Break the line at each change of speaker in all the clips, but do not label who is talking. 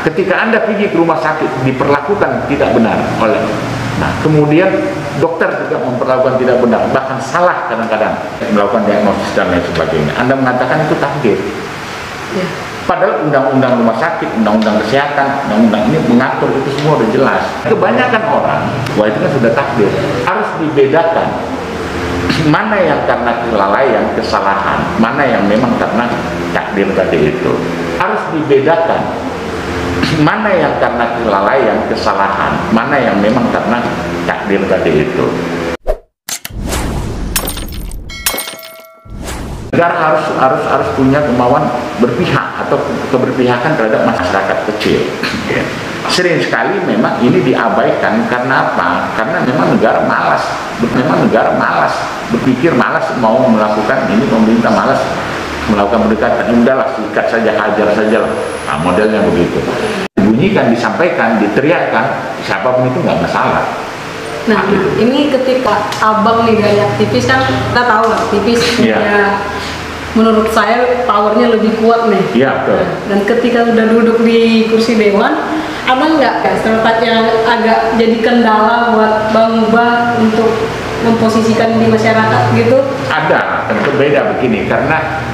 ketika Anda pergi ke rumah sakit diperlakukan tidak benar oleh, nah kemudian dokter juga memperlakukan tidak benar, bahkan salah kadang-kadang melakukan diagnosis dan lain sebagainya, Anda mengatakan itu takdir. Ya. Padahal undang-undang rumah sakit, undang-undang kesehatan, undang-undang ini mengatur itu semua udah jelas. Kebanyakan orang, wah itu kan sudah takdir. Harus dibedakan mana yang karena kelalaian, kesalahan, mana yang memang karena takdir tadi itu. Harus dibedakan mana yang karena kelalaian, kesalahan, mana yang memang karena takdir tadi itu. Negara harus punya kemauan berpihak atau keberpihakan terhadap masyarakat kecil. Sering sekali memang ini diabaikan karena apa? Karena memang negara malas, berpikir malas mau melakukan ini, pemerintah malas melakukan pendekatan, udahlah sikat saja, hajar saja lah. Nah, modelnya begitu. Dibunyikan, disampaikan, diteriakkan, siapapun itu nggak masalah.
Nah, ini ketika abang nih dari aktivis kan kita tahu aktivis ya, menurut saya powernya lebih kuat nih.
Iya, betul.
Dan ketika udah duduk di kursi dewan, abang nggak stereotip yang agak jadi kendala buat Bang Ubah untuk memposisikan di masyarakat gitu?
Ada, tentu beda begini karena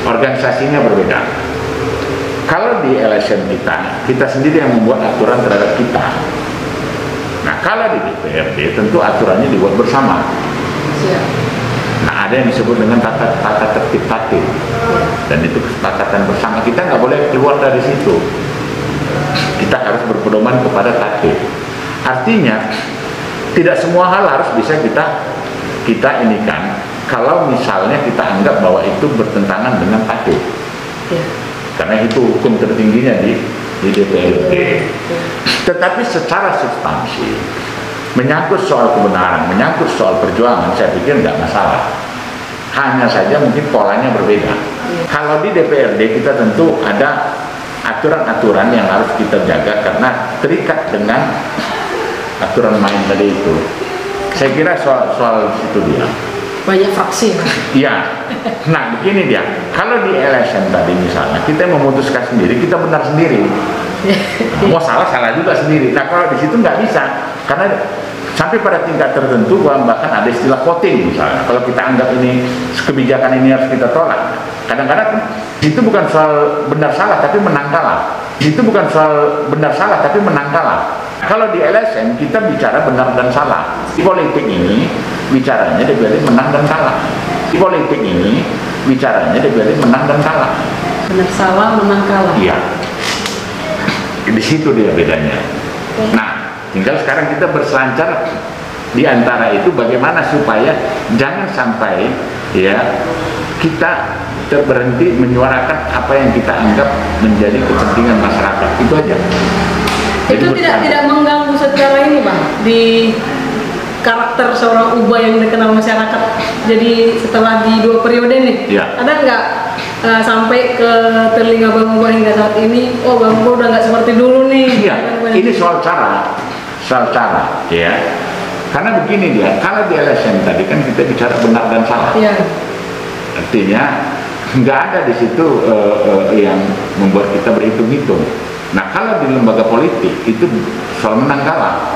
organisasinya berbeda. Kalau di LSM kita sendiri yang membuat aturan terhadap kita. Nah, kalau di DPRD tentu aturannya dibuat bersama. Siap. Nah, ada yang disebut dengan tata tertib tatip, dan itu kesepakatan bersama. Kita nggak boleh keluar dari situ. Kita harus berpedoman kepada tatip. Artinya, tidak semua hal harus bisa kita inikan. Kalau misalnya kita anggap bahwa itu bertentangan dengan tatip, karena itu hukum tertingginya di DPRD. Tetapi secara substansi, menyangkut soal kebenaran, menyangkut soal perjuangan, saya pikir nggak masalah. Hanya saja mungkin polanya berbeda. Kalau di DPRD kita tentu ada aturan-aturan yang harus kita jaga karena terikat dengan aturan main tadi itu. Saya kira soal itu dia.
Banyak fraksi.
Iya. Nah, begini dia. Kalau di LSM tadi misalnya, kita memutuskan sendiri, kita benar sendiri. Mau salah juga sendiri. Nah, kalau di situ nggak bisa, karena sampai pada tingkat tertentu, bahkan ada istilah voting misalnya. Kalau kita anggap ini kebijakan ini harus kita tolak, kadang-kadang itu bukan soal benar salah, tapi menang kalah. Itu bukan soal benar salah, tapi menang kalah. Kalau di LSM kita bicara benar dan salah. Di politik ini bicaranya DPRD menang dan kalah. Di politik ini bicaranya DPRD menang dan kalah.
Benar salah, menang kalah.
Iya. Di situ dia bedanya. Nah, tinggal sekarang kita berselancar di antara itu bagaimana supaya jangan sampai ya kita berhenti menyuarakan apa yang kita anggap menjadi kepentingan masyarakat. Itu aja.
Itu tidak mengganggu secara ini, Bang, di karakter seorang Ubah yang dikenal masyarakat. Jadi setelah di 2 periode nih, ada nggak sampai ke telinga Bang Ubah hingga saat ini, oh Bang Ubah udah nggak seperti dulu nih?
Iya, ini soal cara, ya. Karena begini dia, kalau di LSM tadi kan kita bicara benar dan salah. Iya. Artinya nggak ada di situ yang membuat kita berhitung-hitung. Nah, kalau di lembaga politik itu soal menang kalah.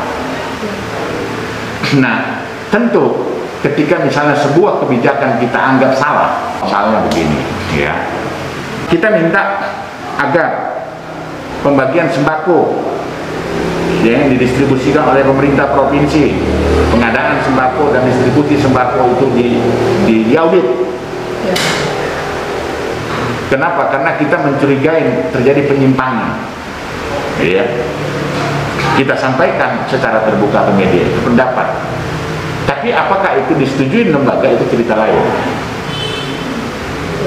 Nah, tentu ketika misalnya sebuah kebijakan kita anggap salah, misalnya begini, ya, kita minta agar pembagian sembako yang didistribusikan oleh pemerintah provinsi, pengadaan sembako dan distribusi sembako itu diaudit. Kenapa? Karena kita mencurigai terjadi penyimpangan. Ya, kita sampaikan secara terbuka ke media itu pendapat. Tapi apakah itu disetujui lembaga, itu cerita lain.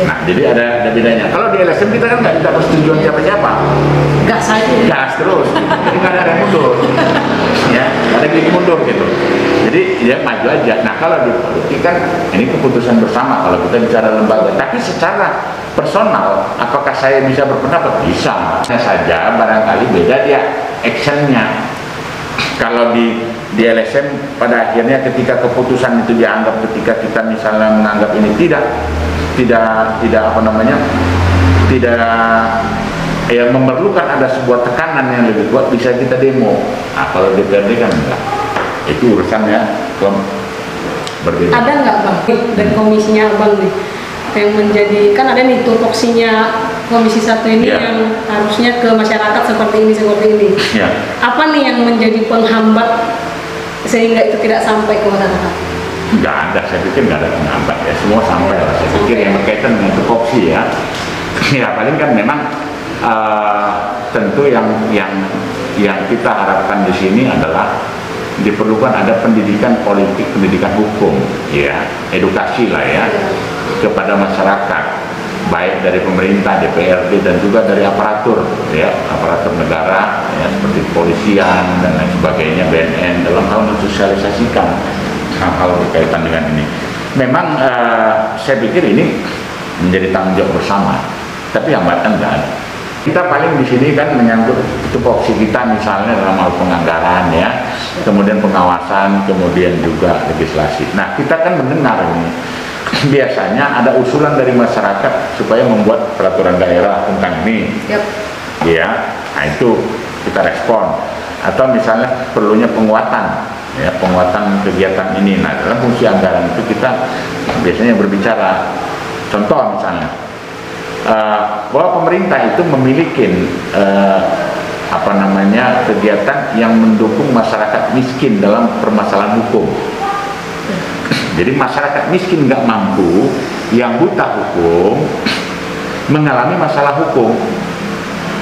Nah, jadi ada bedanya. Kalau di LSM kita kan nggak minta persetujuan siapa-siapa.
Gas saja.
Gas terus. Jadi nggak ada yang mundur. Ya, nggak ada yang mundur gitu. Jadi ya maju aja. Nah, kalau di politik kan ini keputusan bersama kalau kita bicara lembaga. Tapi secara personal, apakah saya bisa berpendapat? Bisa. Hanya saja barangkali beda dia actionnya. Kalau di LSM pada akhirnya ketika keputusan itu dianggap, ketika kita misalnya menganggap ini tidak yang memerlukan ada sebuah tekanan yang lebih kuat bisa kita demo. Nah, kalau DPRD kan enggak, itu urusannya berbeda.
Ada nggak Bang dan komisinya Abang nih yang menjadi, kan ada nih tupoksinya Komisi 1 ini yang harusnya ke masyarakat seperti ini apa nih yang menjadi penghambat sehingga itu tidak sampai ke masyarakat?
Nggak ada, saya pikir nggak ada penghambat ya, semua sampai lah. Saya pikir yang berkaitan dengan tupoksi ya paling kan memang tentu yang kita harapkan di sini adalah diperlukan ada pendidikan politik, pendidikan hukum, ya, edukasi lah ya kepada masyarakat, baik dari pemerintah, DPRD dan juga dari aparatur, ya, aparatur negara, ya, seperti kepolisian dan lain sebagainya, BNN, dalam hal mensosialisasikan hal-hal berkaitan dengan ini. Memang saya pikir ini menjadi tanggung jawab bersama, tapi hambatan nggak ada. Kita paling di sini kan menyangkut tupoksi kita misalnya dalam hal penganggaran ya, kemudian pengawasan, kemudian juga legislasi. Nah, kita kan mendengar ini biasanya ada usulan dari masyarakat supaya membuat peraturan daerah tentang ini. Ya, nah itu kita respon. Atau misalnya perlunya penguatan, ya, penguatan kegiatan ini. Nah, dalam fungsi anggaran itu kita biasanya berbicara. Contoh misalnya, bahwa pemerintah itu memiliki kegiatan yang mendukung masyarakat miskin dalam permasalahan hukum. Jadi masyarakat miskin nggak mampu, yang buta hukum, mengalami masalah hukum.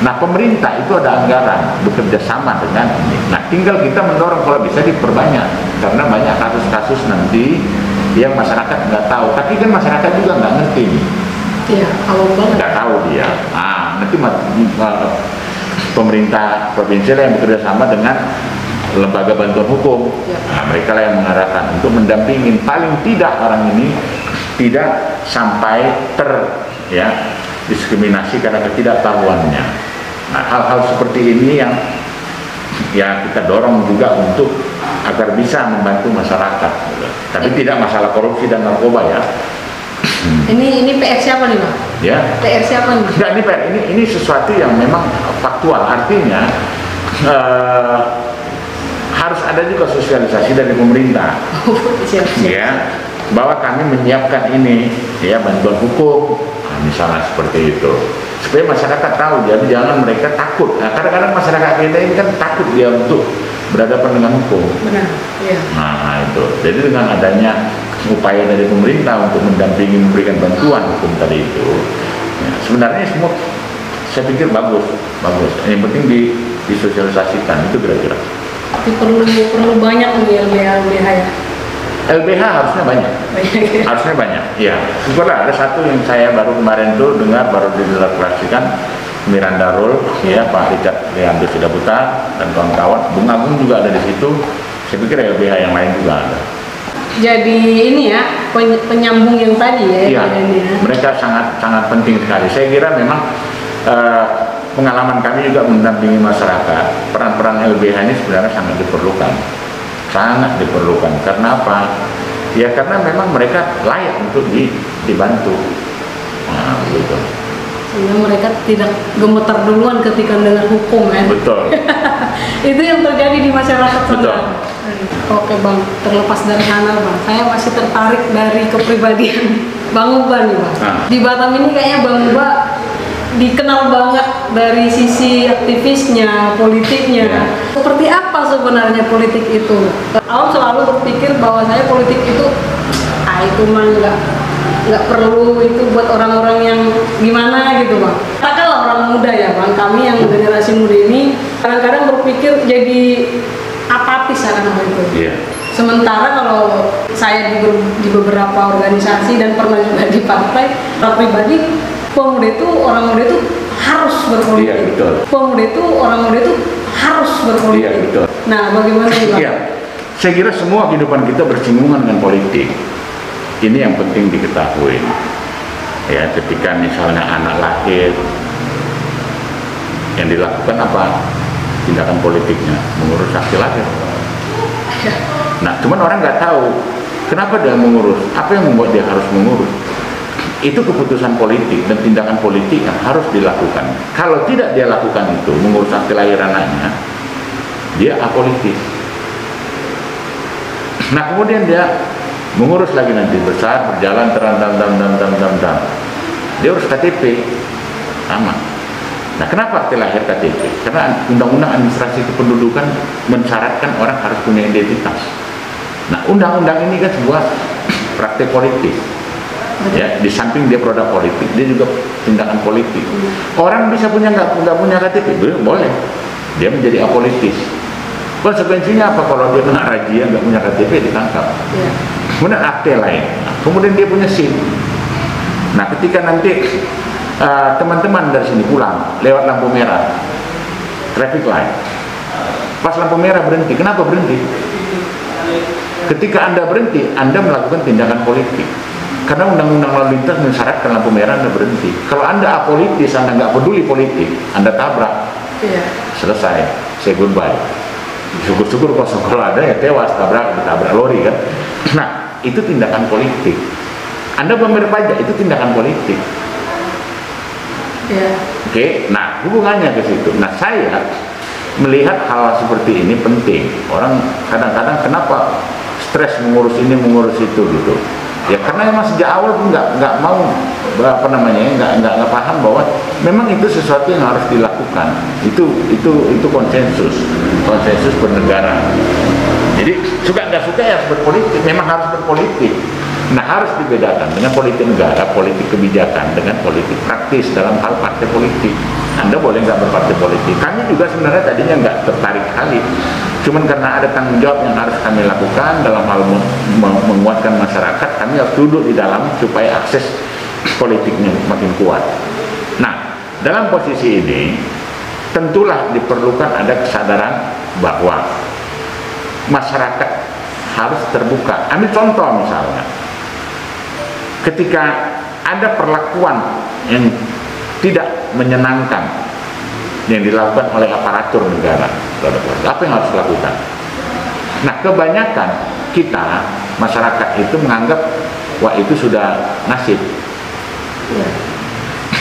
Nah, pemerintah itu ada anggaran bekerja sama dengan ini. Nah, tinggal kita mendorong kalau bisa diperbanyak, karena banyak kasus-kasus nanti yang masyarakat nggak tahu. Tapi kan masyarakat juga nggak ngerti nih.
Iya,
nggak tahu dia. Nah, nanti pemerintah provinsi lah yang bekerja sama dengan lembaga bantuan hukum. Nah, mereka lah yang mengarahkan untuk mendampingin, paling tidak orang ini tidak sampai diskriminasi karena ketidaktahuannya. Nah, hal-hal seperti ini yang kita dorong juga untuk agar bisa membantu masyarakat. Tapi tidak masalah korupsi dan narkoba ya.
Ini PR siapa nih Pak?
Ya.
PR siapa nih?
Enggak, ini PR, ini sesuatu yang memang faktual, artinya harus ada juga sosialisasi dari pemerintah. Ya, bahwa kami menyiapkan ini, ya, bantuan hukum, misalnya seperti itu, supaya masyarakat tahu. Jadi jangan mereka takut. Nah, kadang-kadang masyarakat kita ini kan takut dia untuk berhadapan dengan hukum.
Benar. Iya.
Nah, itu. Jadi dengan adanya upaya dari pemerintah untuk mendampingi, memberikan bantuan hukum tadi itu, ya, sebenarnya semua saya pikir bagus. Yang penting disosialisasikan, itu kira-kira.
Tapi perlu banyak nih LBH ya.
LBH harusnya banyak. Harusnya banyak. Ya, syukurlah ada satu yang saya baru kemarin tuh dengar, baru dideklarasikan, Miranda Rule, ya, Pak Richard Leandro Sidabuta dan kawan-kawan. Bung Agung juga ada di situ. Saya pikir LBH yang lain juga ada.
Jadi ini ya, penyambung yang tadi ya.
Iya, mereka sangat penting sekali. Saya kira memang pengalaman kami juga mendampingi masyarakat. Peran-peran LBH ini sebenarnya sangat diperlukan. Karena apa? Ya karena memang mereka layak untuk dibantu. Nah, gitu.
Sehingga mereka tidak gemetar duluan ketika dengar hukum ya.
Betul.
Itu yang terjadi di masyarakat.
Betul.
Oke Bang, terlepas dari sana Bang, saya masih tertarik dari kepribadian Bang Uba nih Bang. Di Batam ini kayaknya Bang Uba dikenal banget dari sisi aktivisnya, politiknya. Seperti apa sebenarnya politik itu? Awam selalu berpikir bahwa saya politik itu, itu mah nggak perlu, itu buat orang-orang yang gimana gitu Bang. Katakanlah orang muda ya Bang, kami yang generasi muda ini kadang-kadang berpikir jadi apatis akan hal itu. Sementara kalau saya di beberapa organisasi dan pernah juga di partai pribadi, orang muda itu harus berpolitik. Orang muda itu harus berpolitik. Nah, bagaimana Bang?
Saya kira semua kehidupan kita bersinggungan dengan politik. Ini yang penting diketahui. Ya, ketika misalnya anak lahir, yang dilakukan apa? Tindakan politiknya, mengurus akte lahir. Nah, cuman orang nggak tahu kenapa dia mengurus, apa yang membuat dia harus mengurus. itu keputusan politik dan tindakan politik yang harus dilakukan. Kalau tidak dia lakukan itu, mengurus akte lahir anaknya, dia apolitis. Nah kemudian dia mengurus lagi nanti, besar, berjalan, dia urus KTP, sama. Nah kenapa akte lahir KTP? Karena undang-undang administrasi kependudukan mensyaratkan orang harus punya identitas. Nah undang-undang ini kan sebuah praktek politik. Ya, di samping dia produk politik, dia juga tindakan politik. Orang bisa punya nggak punya KTP, boleh. Dia menjadi apolitis. Konsekuensinya apa kalau dia kena razia nggak punya KTP ditangkap? Ya. Kemudian akte lain. Nah, kemudian dia punya SIM. Nah, ketika nanti teman-teman dari sini pulang lewat lampu merah, traffic light. Pas lampu merah berhenti. Kenapa berhenti? Ketika Anda berhenti, Anda melakukan tindakan politik. Karena undang-undang lalu lintas mensyaratkan lampu merah Anda berhenti. Kalau Anda apolitis, Anda nggak peduli politik, Anda tabrak, selesai, say goodbye. Syukur-syukur kalau ada ya tewas, ditabrak lori kan. Nah, itu tindakan politik. Anda membayar pajak, itu tindakan politik. Oke, nah hubungannya ke situ. Nah saya melihat hal seperti ini penting. Orang kadang-kadang kenapa stres mengurus ini, mengurus itu gitu. Ya karena memang sejak awal pun nggak mau nggak paham bahwa memang itu sesuatu yang harus dilakukan. Itu konsensus bernegara. Jadi suka nggak suka ya harus berpolitik, memang harus berpolitik. Nah harus dibedakan dengan politik negara, politik kebijakan dengan politik praktis dalam hal partai politik. Anda boleh nggak berpartai politik. Kami juga sebenarnya tadinya nggak tertarik kali. Cuman karena ada tanggung jawab yang harus kami lakukan dalam hal menguatkan masyarakat, kami harus duduk di dalam supaya akses politiknya makin kuat. Nah, dalam posisi ini tentulah diperlukan ada kesadaran bahwa masyarakat harus terbuka. Ambil contoh misalnya, ketika ada perlakuan yang tidak menyenangkan yang dilakukan oleh aparatur negara, apa yang harus dilakukan? Nah kebanyakan kita masyarakat itu menganggap wah itu sudah nasib.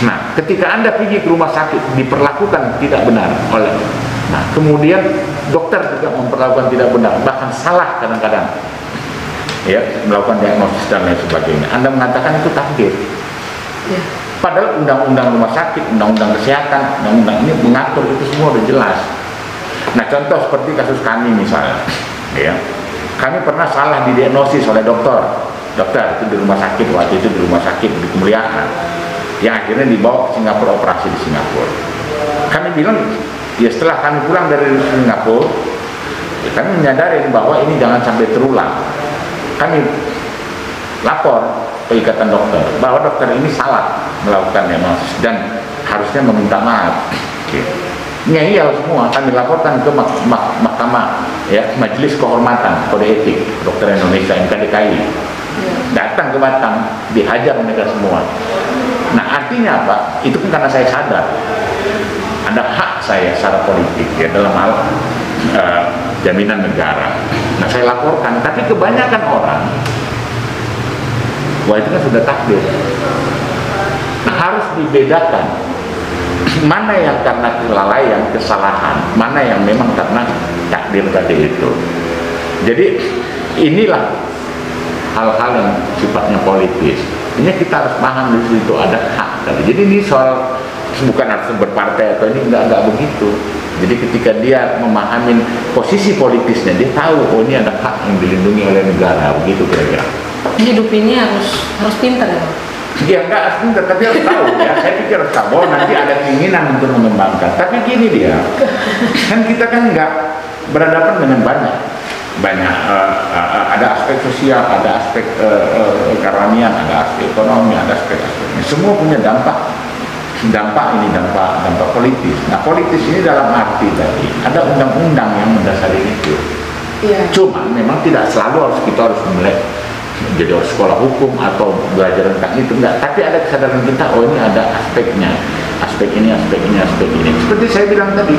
Nah ketika Anda pergi ke rumah sakit diperlakukan tidak benar oleh, nah kemudian dokter juga memperlakukan tidak benar, bahkan salah kadang-kadang ya melakukan diagnosis dan lain sebagainya, Anda mengatakan itu takdir. Padahal undang-undang rumah sakit, undang-undang kesehatan, undang-undang ini mengatur itu semua udah jelas. Nah contoh seperti kasus kami misalnya, ya, kami pernah salah didiagnosis oleh dokter itu di rumah sakit, waktu itu di rumah sakit di Kemuliaan, yang akhirnya dibawa ke Singapura, operasi di Singapura. Kami bilang, ya setelah kami pulang dari Singapura, ya, kami menyadari bahwa ini jangan sampai terulang. Kami lapor ke Ikatan Dokter bahwa dokter ini salah melakukan diagnosis dan harusnya meminta maaf. Ngeyel semua, kami laporkan ke mahkamah ya, Majelis Kehormatan Kode Etik Dokter Indonesia MKDKI. Datang ke Batam, dihajar mereka semua. Nah artinya apa? Itu kan karena saya sadar ada hak saya secara politik ya dalam hal jaminan negara. Nah saya laporkan, tapi kebanyakan orang wah itu kan sudah takdir. Nah, harus dibedakan mana yang karena kelalaian, kesalahan, mana yang memang karena takdir tadi itu. Jadi inilah hal-hal yang sifatnya politis. Ini kita harus paham di situ ada hak tadi. Jadi ini soal bukan harus berpartai atau ini enggak begitu. Jadi ketika dia memahami posisi politisnya, dia tahu oh ini ada hak yang dilindungi oleh negara, begitu kira-kira.
Hidup ini harus pintar ya.
Ya enggak harus pintar, tapi harus tahu ya. Saya pikir harus tahu bahwa nanti ada keinginan untuk mengembangkan. Tapi gini dia, kan kita kan enggak berhadapan dengan banyak ada aspek sosial, ada aspek kerohanian, ada aspek ekonomi, ada aspek-aspeknya. Semua punya dampak politis. Nah politis ini dalam arti tadi ada undang-undang yang mendasari itu. Cuma memang tidak selalu kita harus mulai jadi harus sekolah hukum atau belajar tentang itu, enggak. Tapi ada kesadaran kita, oh ini ada aspeknya, aspek ini. Seperti saya bilang tadi,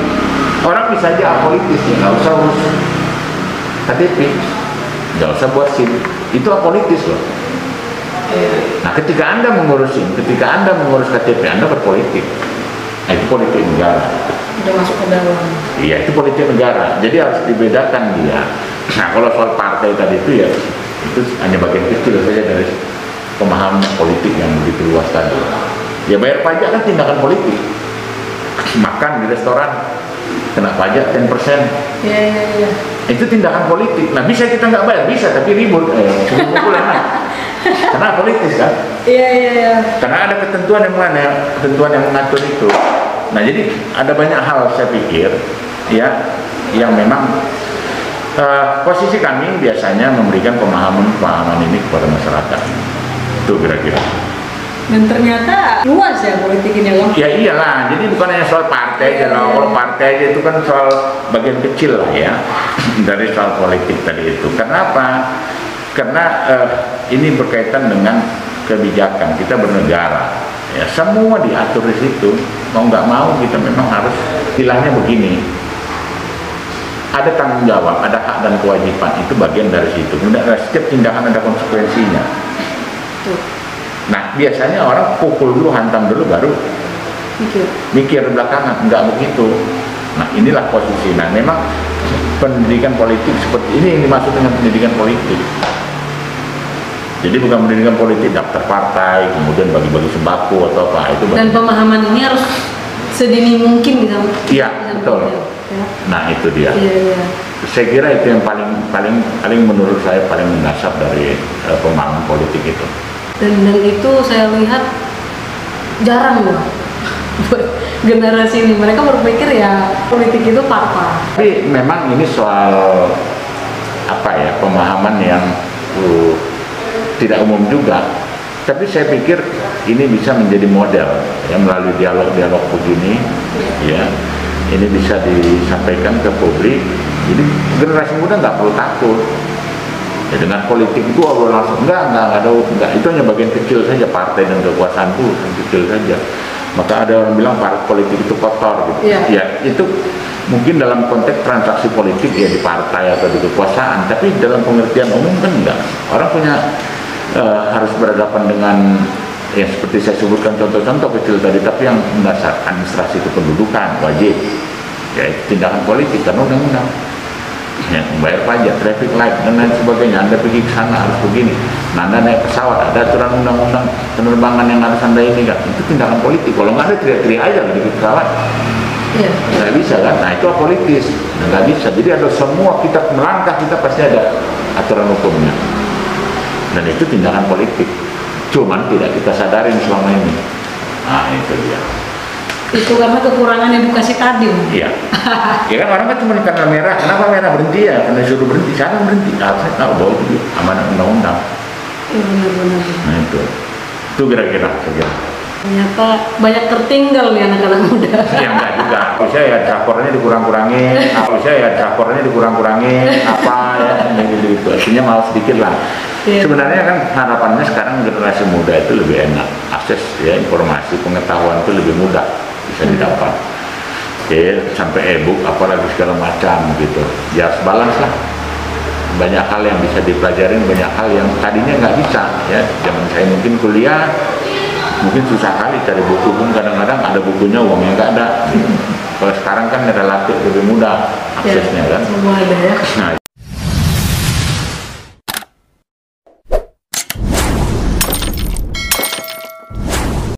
orang bisa aja apolitis ya, nggak usah urus KTP, nggak usah buat SIM, itu apolitis loh. Nah, ketika Anda mengurus KTP, Anda berpolitik. Nah, itu politik negara.
Udah masuk ke dalam.
Iya, itu politik negara. Jadi harus dibedakan dia. Nah, kalau soal partai tadi itu ya, itu hanya bagian kecil saja dari pemahaman politik yang begitu luas tadi. Ya, bayar pajak kan tindakan politik. Makan di restoran kena pajak 10%.
Iya.
Itu tindakan politik. Nah, bisa kita nggak bayar, bisa, tapi ribut. Karena politis kan?
Iya.
Karena ada ketentuan yang mengatur itu. Nah, jadi ada banyak hal saya pikir ya yang memang posisi kami biasanya memberikan pemahaman ini kepada masyarakat. Itu kira-kira. Dan
ternyata luas ya politik ini, Bang?
Ya iyalah, jadi bukan hanya soal partai aja lah. Kalau partai aja itu kan soal bagian kecil lah ya dari soal politik tadi itu. Kenapa? Karena ini berkaitan dengan kebijakan kita bernegara. Ya, semua diatur di situ. Mau nggak mau kita memang harus istilahnya begini. Ada tanggung jawab, ada hak dan kewajiban, itu bagian dari situ. Kemudian setiap tindakan ada konsekuensinya. Nah, biasanya orang pukul dulu, hantam dulu, baru mikir belakangan. Enggak begitu. Nah, inilah posisi. Nah, memang pendidikan politik seperti ini yang dimaksud dengan pendidikan politik. Jadi bukan pendidikan politik daftar partai, kemudian bagi-bagi sembako atau apa itu.
Dan pemahaman ini harus sedini mungkin bisa.
Iya, betul.
Ya.
Nah, itu dia.
Iya.
Saya kira itu yang paling menurut saya paling mendasar dari pemahaman politik itu.
Dan itu saya lihat jarang loh buat generasi ini. Mereka berpikir ya politik itu partai.
Tapi memang ini soal pemahaman yang tidak umum juga. Tapi saya pikir ini bisa menjadi model ya, melalui dialog-dialog begini ya. Ini bisa disampaikan ke publik. Jadi generasi muda nggak perlu takut. Ya, dengan politik itu langsung enggak, itu hanya bagian kecil saja, partai dan kekuasaan itu kecil saja. Maka ada orang bilang politik itu kotor gitu. Ya, itu mungkin dalam konteks transaksi politik ya di partai atau di kekuasaan, tapi dalam pengertian umum kan enggak. Orang punya harus berhadapan dengan yang seperti saya sebutkan contoh-contoh kecil tadi, tapi yang mendasar administrasi kependudukan wajib. Ya, itu tindakan politik karena undang-undang. Ya, membayar pajak, traffic light dan lain sebagainya. Anda pergi ke sana harus begini. Nah, Anda naik pesawat, ada aturan undang-undang penerbangan yang harus Anda ini kan. Itu tindakan politik. Kalau nggak ada teriak-teriak aja di pesawat. Nggak bisa kan? Nah, itu politis. Nggak bisa. Jadi ada semua kita melangkah, kita pasti ada aturan hukumnya. Dan itu tindakan politik. Cuman tidak kita sadarin selama ini. Nah, itu dia.
Itu karena kekurangan edukasi tadi.
Iya. Ya kan orang kan cuma karena merah. Kenapa merah berhenti ya? Karena disuruh berhenti. Saya berhenti. Harusnya tahu bahwa itu amanat undang-undang.
Iya, benar-benar.
Nah, itu kira-kira.
Ternyata banyak tertinggal nih anak-anak muda.
Ya enggak juga. Saya ya drakornya dikurang-kurangin. Apa ya? Gitu. Artinya mau sedikit lah. Sebenarnya kan harapannya sekarang generasi muda itu lebih enak. Akses ya informasi, pengetahuan itu lebih mudah bisa didapat. Sampai e-book apalagi segala macam gitu. Ya harus balance lah. Banyak hal yang bisa dipelajarin, banyak hal yang tadinya nggak bisa ya. Zaman saya mungkin kuliah mungkin susah kali cari buku, pun kadang-kadang ada bukunya uangnya nggak ada. Kalau sekarang kan relatif lebih mudah aksesnya kan.
Semua ada ya.
Nah,